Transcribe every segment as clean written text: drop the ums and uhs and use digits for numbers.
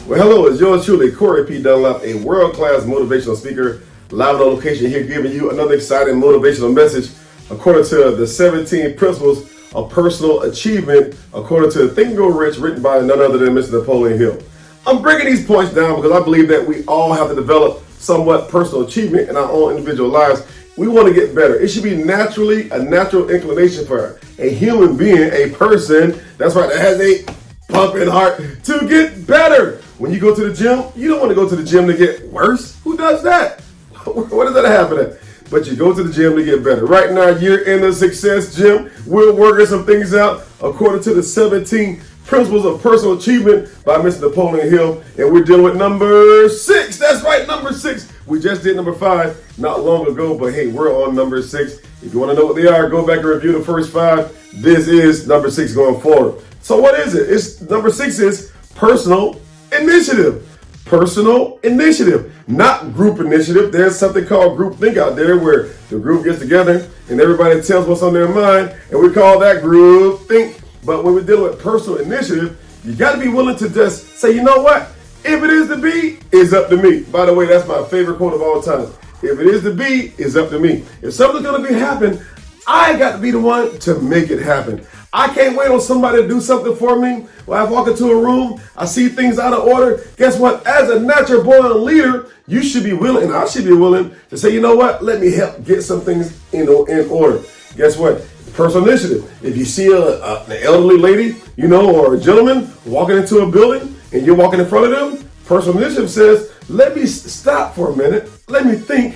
Well, hello, it's yours truly, Corey P. Dunlap, a world-class motivational speaker, live on location here, giving you another exciting motivational message according to the 17 principles of personal achievement, according to Think and Grow Rich, written by none other than Mr. Napoleon Hill. I'm breaking these points down because I believe that we all have to develop somewhat personal achievement in our own individual lives. We want to get better. It should be naturally a natural inclination for a human being, a person, that's right, that has a pumping heart to get better. When you go to the gym, you don't want to go to the gym to get worse. Who does that? What does that happen at? But you go to the gym to get better. Right now, you're in the success gym. We're working some things out according to the 17 principles of personal achievement by Mr. Napoleon Hill. And we're dealing with number 6. That's right, number 6. We just did number 5 not long ago, but hey, we're on number 6. If you want to know what they are, go back and review the first 5. This is number 6 going forward. So what is it? It's number 6 is personal initiative. Personal initiative, not group initiative. There's something called group think out there where the group gets together and everybody tells what's on their mind, and we call that group think. But when we're dealing with personal initiative, you got to be willing to just say, you know what? If it is to be, it's up to me. By the way, that's my favorite quote of all time. If it is to be, it's up to me. If something's going to be happen, I got to be the one to make it happen. I can't wait on somebody to do something for me. When I walk into a room, I see things out of order. Guess what? As a natural born leader, you should be willing, and I should be willing to say, you know what? Let me help get some things in order. Guess what? Personal initiative. If you see an elderly lady, or a gentleman walking into a building and you're walking in front of them, personal initiative says, let me stop for a minute. Let me think,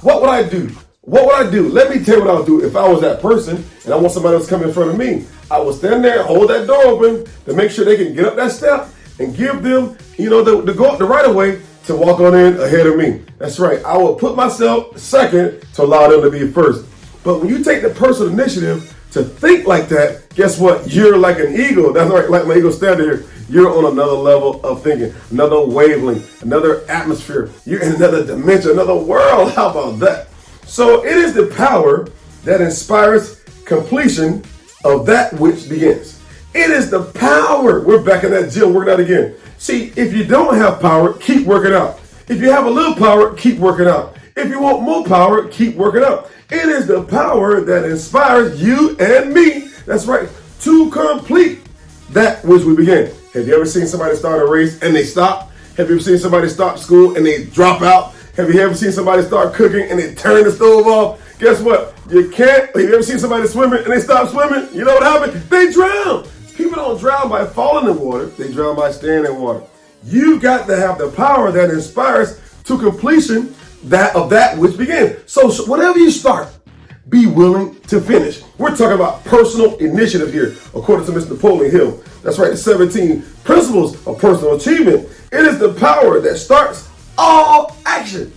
what would I do? What would I do? Let me tell you what I would do if I was that person and I want somebody else to come in front of me. I would stand there, hold that door open to make sure they can get up that step and give them, the right of way to walk on in ahead of me. That's right. I will put myself second to allow them to be first. But when you take the personal initiative to think like that, guess what? You're like an eagle. That's right. Like my eagle standing here. You're on another level of thinking, another wavelength, another atmosphere. You're in another dimension, another world. How about that? So it is the power that inspires completion of that which begins. It is the power. We're back in that gym working out again. See, if you don't have power, keep working out. If you have a little power, keep working out. If you want more power, keep working out. It is the power that inspires you and me, that's right, to complete that which we began. Have you ever seen somebody start a race and they stop? Have you ever seen somebody stop school and they drop out? Have you ever seen somebody start cooking and they turn the stove off? Guess what? You can't. Have you ever seen somebody swimming and they stop swimming? You know what happened? They drown. People don't drown by falling in water. They drown by staying in water. You got to have the power that inspires to completion of that which began. So whatever you start, be willing to finish. We're talking about personal initiative here, according to Mr. Napoleon Hill. That's right, the 17 principles of personal achievement. It is the power that starts all action.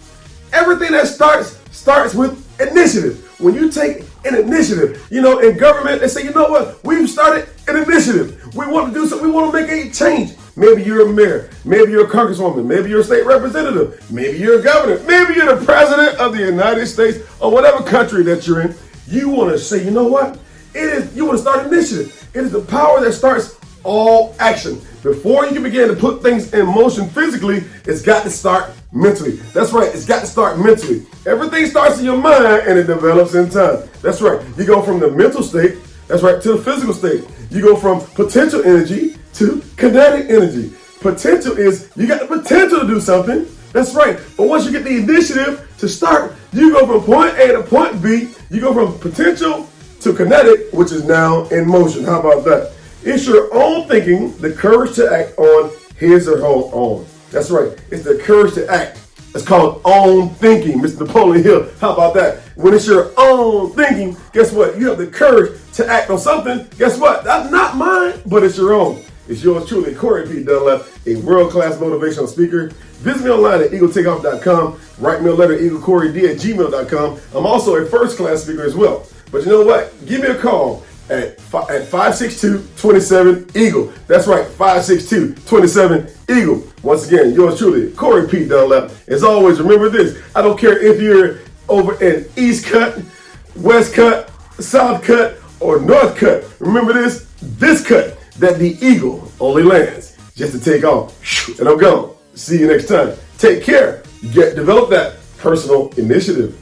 Everything that starts with initiative. When you take an initiative, in government, they say, you know what? We've started an initiative. We want to do something. We want to make a change. Maybe you're a mayor. Maybe you're a congresswoman. Maybe you're a state representative. Maybe you're a governor. Maybe you're the president of the United States or whatever country that you're in. You want to say, you know what? You want to start an initiative. It is the power that starts all action. Before you can begin to put things in motion physically, it's got to start mentally. That's right, it's got to start mentally. Everything starts in your mind and it develops in time. That's right, you go from the mental state, that's right, to the physical state. You go from potential energy to kinetic energy. Potential is, you got the potential to do something, that's right. But once you get the initiative to start, you go from point A to point B, you go from potential to kinetic, which is now in motion. How about that? It's your own thinking, the courage to act on his or her own. That's right. It's the courage to act. It's called own thinking, Mr. Napoleon Hill. How about that? When it's your own thinking, guess what? You have the courage to act on something. Guess what? That's not mine, but it's your own. It's yours truly, Corey P. Dunlap, a world-class motivational speaker. Visit me online at eagletakeoff.com. Write me a letter at eaglecoryd@gmail.com. I'm also a first-class speaker as well. But you know what? Give me a call at 562-27-EAGLE. That's right, 562-27-EAGLE. Once again, yours truly, Corey P. Dunlap. As always, remember this. I don't care if you're over in East Cut, West Cut, South Cut, or North Cut. Remember this cut, that the eagle only lands just to take off. And I'm gone. See you next time. Take care. Develop that personal initiative.